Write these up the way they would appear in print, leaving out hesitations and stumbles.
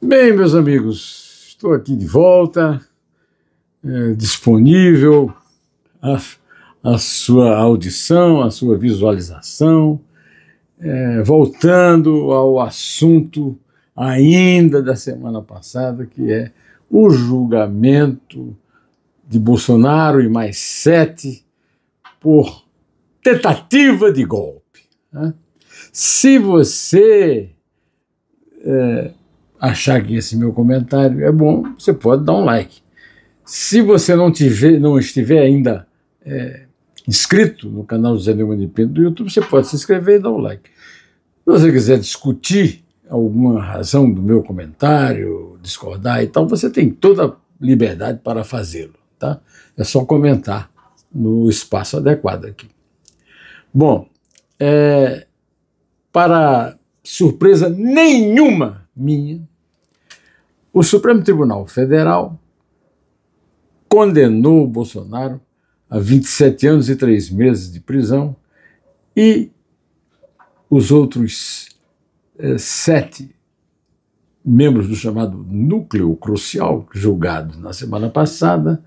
Bem, meus amigos, estou aqui de volta, disponível à sua audição, à sua visualização, voltando ao assunto ainda da semana passada, que é o julgamento de Bolsonaro e mais 7 por tentativa de golpe, né? Se você achar que esse meu comentário é bom, você pode dar um like. Se você não estiver ainda inscrito no canal José Neumann de Pinto do YouTube, você pode se inscrever e dar um like. Se você quiser discutir alguma razão do meu comentário, discordar e tal, você tem toda a liberdade para fazê-lo, tá? É só comentar no espaço adequado aqui. Bom, para surpresa nenhuma minha, o Supremo Tribunal Federal condenou o Bolsonaro a 27 anos e 3 meses de prisão e os outros 7 membros do chamado núcleo crucial, julgados na semana passada,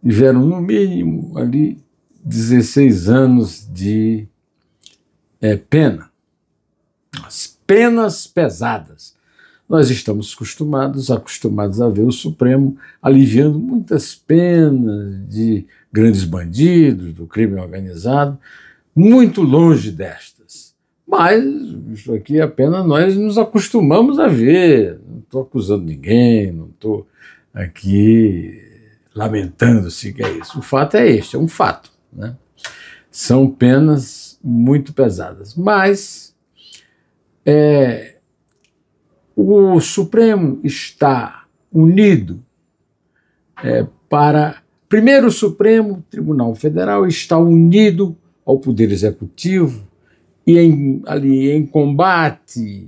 tiveram no mínimo ali 16 anos de pena. As penas pesadas. Nós estamos acostumados a ver o Supremo aliviando muitas penas de grandes bandidos, do crime organizado, muito longe destas. Mas isso aqui apenas nós nos acostumamos a ver. Não estou acusando ninguém, não estou aqui lamentando-se que é isso. O fato é este, é um fato, né? São penas muito pesadas. Mas o Supremo está unido Primeiro, o Supremo Tribunal Federal está unido ao Poder Executivo e em combate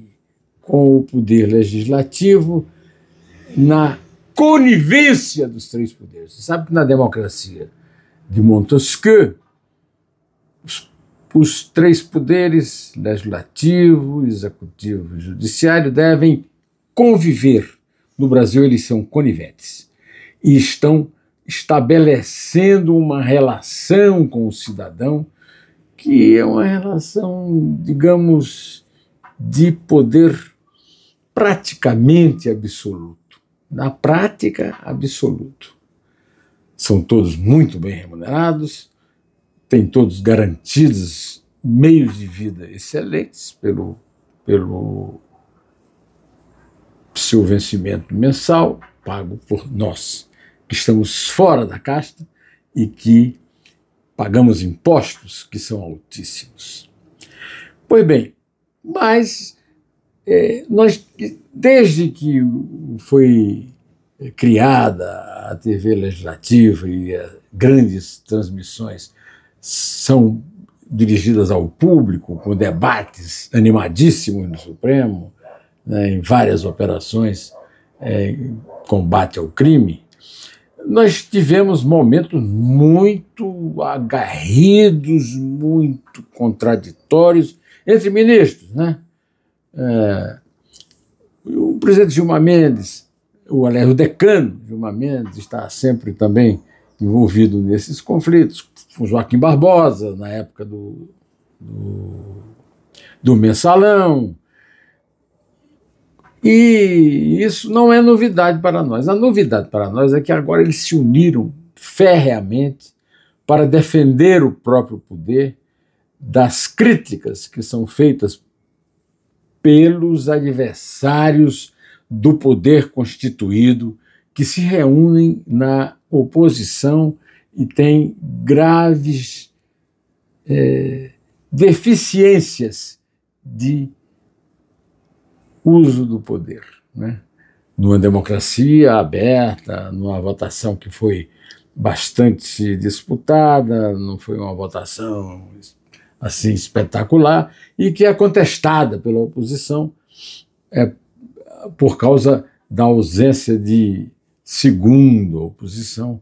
com o Poder Legislativo na conivência dos 3 poderes. Você sabe que na democracia de Montesquieu, os 3 poderes, legislativo, executivo e judiciário, devem conviver. No Brasil, eles são coniventes e estão estabelecendo uma relação com o cidadão que é uma relação, digamos, de poder praticamente absoluto. Na prática, absoluto. São todos muito bem remunerados, têm todos garantidos meios de vida excelentes pelo seu vencimento mensal, pago por nós, que estamos fora da casta e que pagamos impostos que são altíssimos. Pois bem, mas nós, desde que foi criada a TV legislativa e grandes transmissões são dirigidas ao público, com debates animadíssimos no Supremo, né, em várias operações combate ao crime, nós tivemos momentos muito agarridos, muito contraditórios entre ministros, né? O presidente Gilmar Mendes, o decano Gilmar Mendes está sempre também envolvido nesses conflitos, com Joaquim Barbosa, na época do Mensalão. E isso não é novidade para nós. A novidade para nós é que agora eles se uniram ferreamente para defender o próprio poder das críticas que são feitas pelos adversários do poder constituído, que se reúnem na oposição e têm graves deficiências de uso do poder, né? Numa democracia aberta, numa votação que foi bastante disputada, não foi uma votação assim espetacular e que é contestada pela oposição por causa da ausência de, segundo a oposição,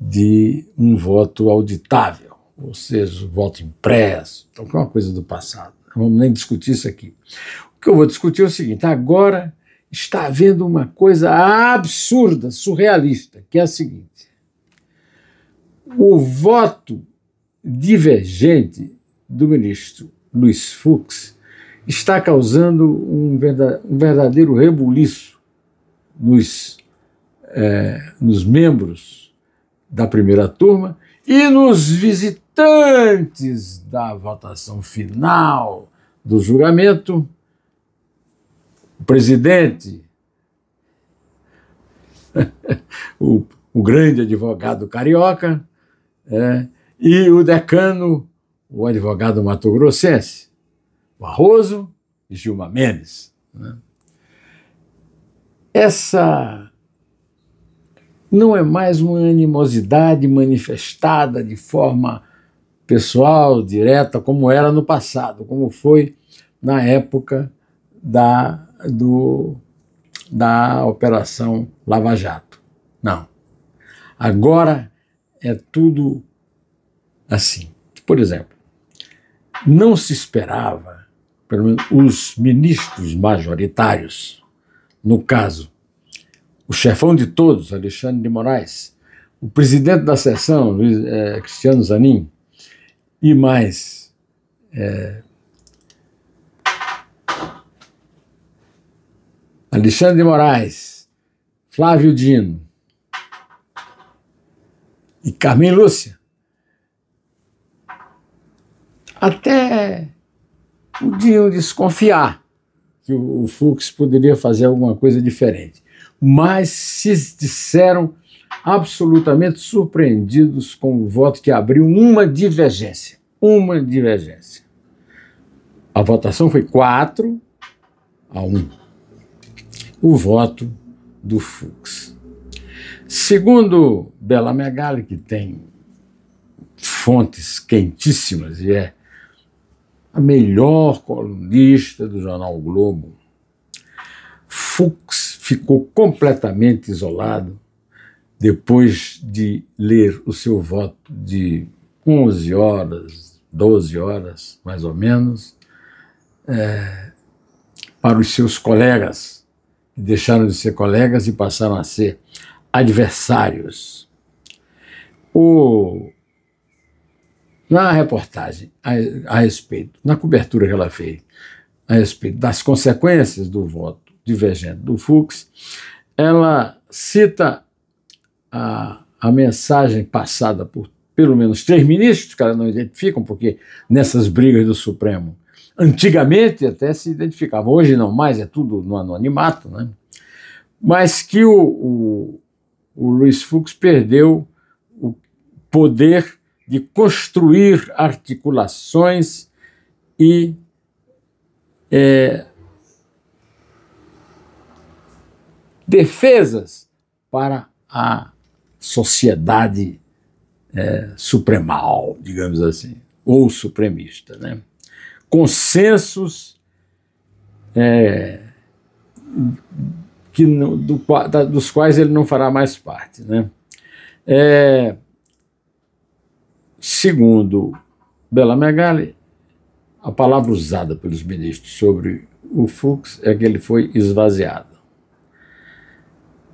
de um voto auditável, ou seja, voto impresso, então que é uma coisa do passado. Não vamos nem discutir isso aqui. O que eu vou discutir é o seguinte: agora está havendo uma coisa absurda, surrealista, que é a seguinte: o voto divergente do ministro Luiz Fux está causando um verdadeiro rebuliço nos membros da primeira turma e nos visitantes da votação final do julgamento. O presidente, o grande advogado carioca, e o decano, o advogado mato-grossense, Barroso e Gilmar Mendes. Essa não é mais uma animosidade manifestada de forma pessoal, direta, como era no passado, como foi na época da Operação Lava Jato. Não. Agora é tudo assim. Por exemplo, não se esperava, pelo menos os ministros majoritários, no caso, o chefão de todos, Alexandre de Moraes, o presidente da sessão, Cristiano Zanin, e mais Alexandre de Moraes, Flávio Dino e Carmen Lúcia, até podiam desconfiar que o Fux poderia fazer alguma coisa diferente, mas se disseram absolutamente surpreendidos com o voto que abriu uma divergência. Uma divergência. A votação foi 4-1. O voto do Fux. Segundo Bela Megali, que tem fontes quentíssimas e é a melhor colunista do jornal o Globo, Fux ficou completamente isolado depois de ler o seu voto de 11 horas, 12 horas, mais ou menos, para os seus colegas, que deixaram de ser colegas e passaram a ser adversários. Na reportagem a respeito, na cobertura que ela fez a respeito das consequências do voto divergente do Fux, ela cita a mensagem passada por pelo menos 3 ministros, que ela não identificam, porque nessas brigas do Supremo, antigamente até se identificavam, hoje não mais, é tudo no anonimato, né? Mas que o Luiz Fux perdeu o poder de construir articulações e defesas para a sociedade supremal, digamos assim, ou supremista, né? Consensos dos quais ele não fará mais parte, né? Segundo Bela Megali, a palavra usada pelos ministros sobre o Fux é que ele foi esvaziado.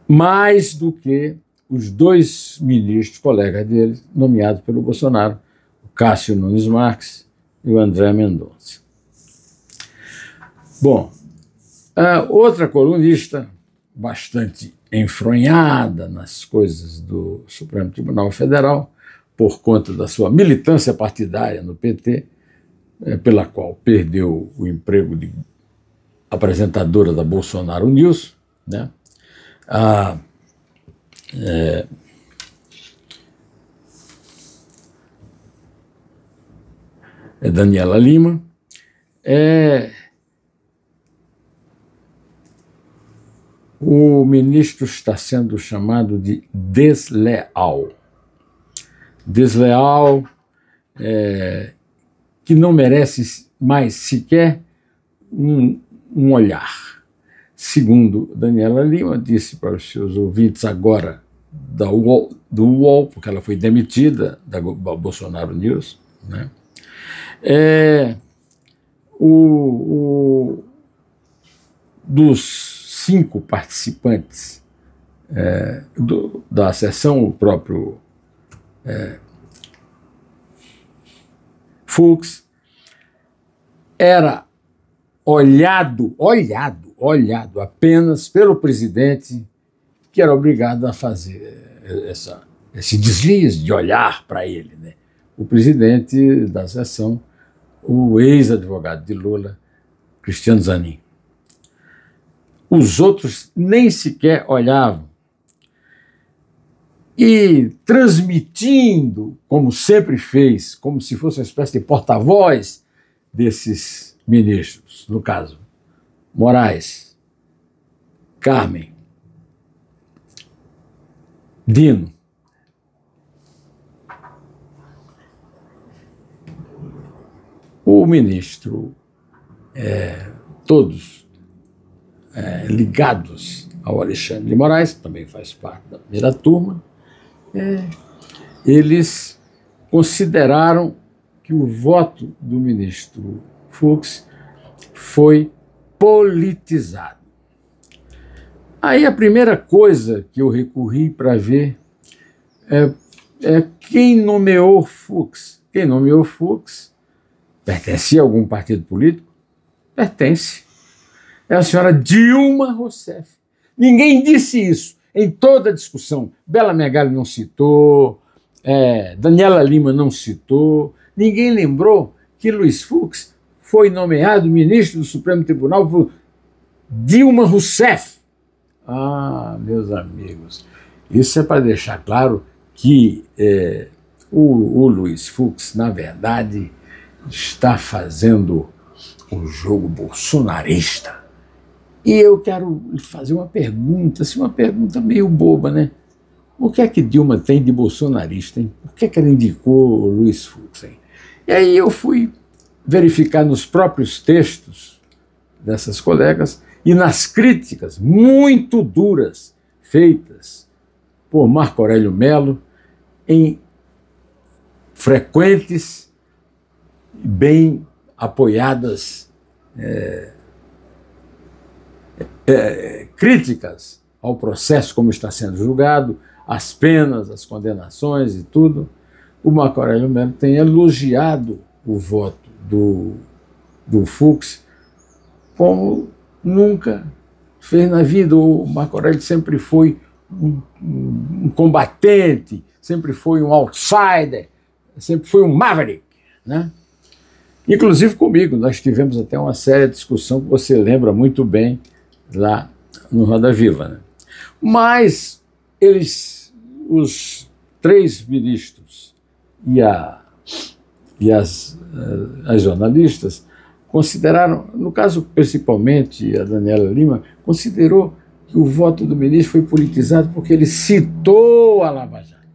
Mais do que os 2 ministros colegas dele, nomeados pelo Bolsonaro, o Cássio Nunes Marques e o André Mendonça. Bom, outra colunista bastante enfronhada nas coisas do Supremo Tribunal Federal, por conta da sua militância partidária no PT, pela qual perdeu o emprego de apresentadora da Bolsonaro News, né? Daniela Lima, o ministro está sendo chamado de desleal. Desleal, que não merece mais sequer um olhar. Segundo Daniela Lima, disse para os seus ouvintes agora do UOL, porque ela foi demitida da Bolsonaro News, né? Dos 5 participantes da sessão, o próprio Fuchs, era olhado apenas pelo presidente, que era obrigado a fazer esse deslize de olhar para ele, né? O presidente da sessão, o ex-advogado de Lula, Cristiano Zanin. Os outros nem sequer olhavam. E transmitindo, como sempre fez, como se fosse uma espécie de porta-voz desses ministros, no caso, Moraes, Carmen, Dino, o ministro, todos ligados ao Alexandre de Moraes, que também faz parte da primeira turma, eles consideraram que o voto do ministro Fuchs foi politizado. Aí a primeira coisa que eu recorri para ver é quem nomeou Fuchs. Quem nomeou Fuchs pertencia a algum partido político? Pertence. É a senhora Dilma Rousseff. Ninguém disse isso em toda a discussão. Bela Megali não citou, Daniela Lima não citou, ninguém lembrou que Luiz Fuchs foi nomeado ministro do Supremo Tribunal por Dilma Rousseff. Ah, meus amigos, isso é para deixar claro que o Luiz Fuchs, na verdade, está fazendo um jogo bolsonarista. E eu quero lhe fazer uma pergunta, assim, uma pergunta meio boba, né? O que é que Dilma tem de bolsonarista, hein? Por que ela indicou o Luiz Fuchs, hein? E aí eu fui verificar nos próprios textos dessas colegas e nas críticas muito duras feitas por Marco Aurélio Mello em frequentes e bem apoiadas críticas ao processo como está sendo julgado, as penas, as condenações e tudo. O Marco Aurélio Mello tem elogiado o voto do Fuchs como nunca fez na vida. O Marco Aurélio sempre foi um combatente, sempre foi um outsider, sempre foi um maverick, né? Inclusive comigo, nós tivemos até uma séria discussão que você lembra muito bem lá no Roda Viva, né? Mas os 3 ministros e as jornalistas consideraram, no caso principalmente a Daniela Lima, considerou que o voto do ministro foi politizado porque ele citou a Lava Jato.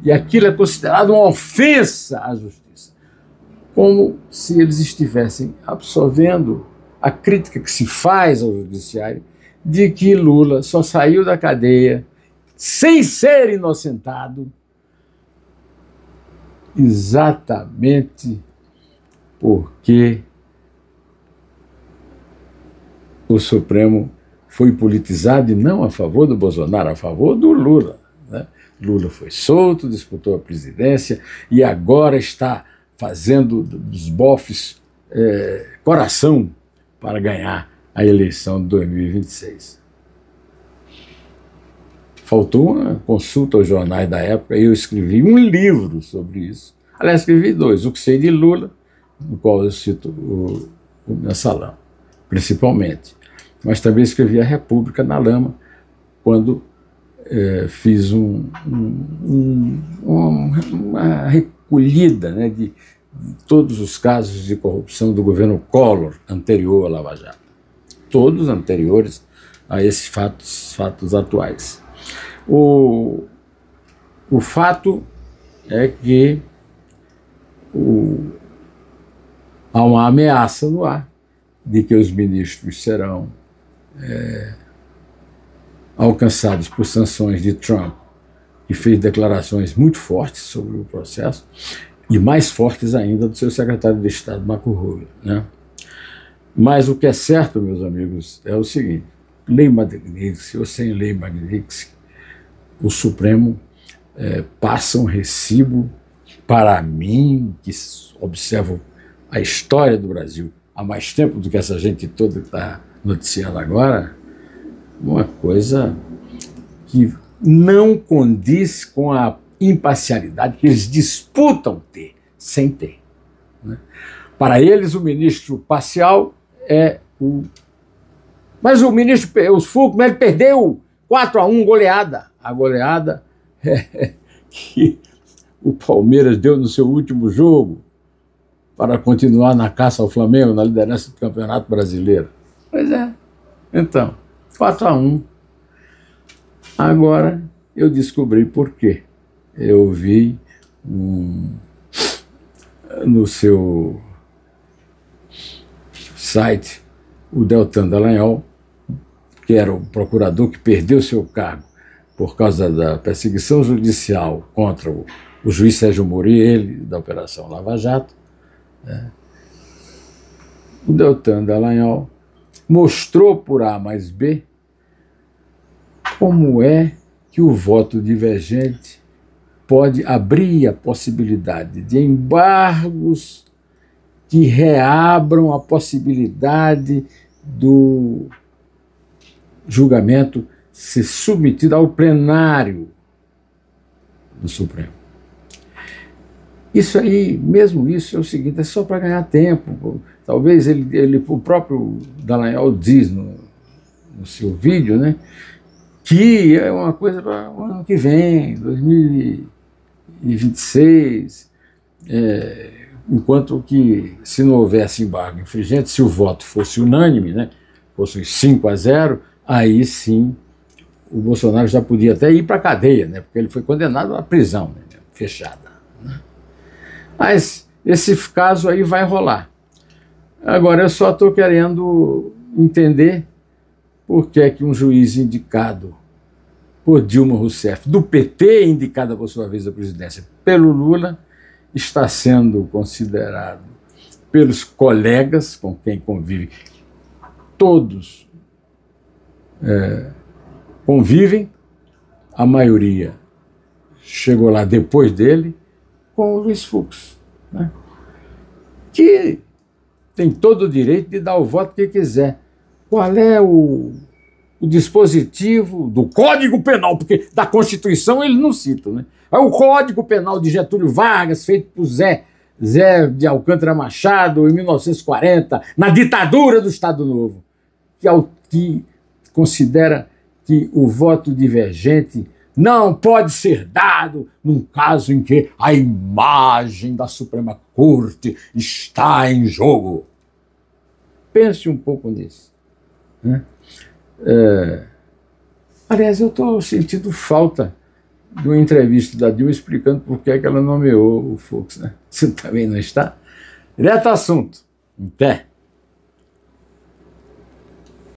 E aquilo é considerado uma ofensa à justiça, como se eles estivessem absorvendo a crítica que se faz ao judiciário de que Lula só saiu da cadeia sem ser inocentado exatamente porque o Supremo foi politizado e não a favor do Bolsonaro, a favor do Lula, né? Lula foi solto, disputou a presidência e agora está fazendo dos bofes coração para ganhar a eleição de 2026. Faltou uma consulta aos jornais da época e eu escrevi um livro sobre isso. Aliás, escrevi 2, O que sei de Lula, no qual eu cito o Mensalão, principalmente. Mas também escrevi A República na Lama, quando fiz uma recolhida, né, de todos os casos de corrupção do governo Collor anterior à Lava Jato. Todos anteriores a esses fatos atuais. O fato é que há uma ameaça no ar de que os ministros serão alcançados por sanções de Trump, que fez declarações muito fortes sobre o processo, e mais fortes ainda do seu secretário de Estado, Marco Rubio, né? Mas o que é certo, meus amigos, é o seguinte: lei Magnitsky ou sem lei Magnitsky, o Supremo passa um recibo para mim, que observo a história do Brasil há mais tempo do que essa gente toda que está noticiando agora, uma coisa que não condiz com a imparcialidade que eles disputam ter, sem ter. Né? Para eles, o ministro parcial é o... Mas o ministro, o Fux, ele perdeu 4-1, goleada. A goleada que o Palmeiras deu no seu último jogo para continuar na caça ao Flamengo, na liderança do Campeonato Brasileiro. Pois é. Então, 4-1. Agora eu descobri por quê. Eu vi no seu site o Deltan Dallagnol, que era o procurador que perdeu seu cargo por causa da perseguição judicial contra o juiz Sérgio Moro e ele, da Operação Lava Jato. O Deltan Dallagnol mostrou por A mais B como é que o voto divergente pode abrir a possibilidade de embargos que reabram a possibilidade do julgamento ser submetido ao plenário do Supremo. Isso aí, mesmo isso, é o seguinte, é só para ganhar tempo. Talvez o próprio Dallagnol diz no seu vídeo, né, que é uma coisa para o ano que vem, 2026, enquanto que, se não houvesse embargo infringente, se o voto fosse unânime, né, fosse 5-0, aí sim o Bolsonaro já podia até ir para a cadeia, né, porque ele foi condenado à prisão, né, fechada. Né. Mas esse caso aí vai rolar. Agora, eu só estou querendo entender por que é que um juiz indicado por Dilma Rousseff, do PT, indicada por sua vez à presidência pelo Lula, está sendo considerado pelos colegas com quem convive, todos convivem, a maioria chegou lá depois dele, com o Luiz Fux, né? Que tem todo o direito de dar o voto que quiser. Qual é o dispositivo do Código Penal? Porque da Constituição ele não cita, né? É o Código Penal de Getúlio Vargas, feito por Zé de Alcântara Machado, em 1940, na ditadura do Estado Novo, que considera que o voto divergente não pode ser dado num caso em que a imagem da Suprema Corte está em jogo. Pense um pouco nisso. Né? Aliás, eu estou sentindo falta de uma entrevista da Dilma explicando por que ela nomeou o Fux. Né? Você também não está? Direto ao assunto. Em pé.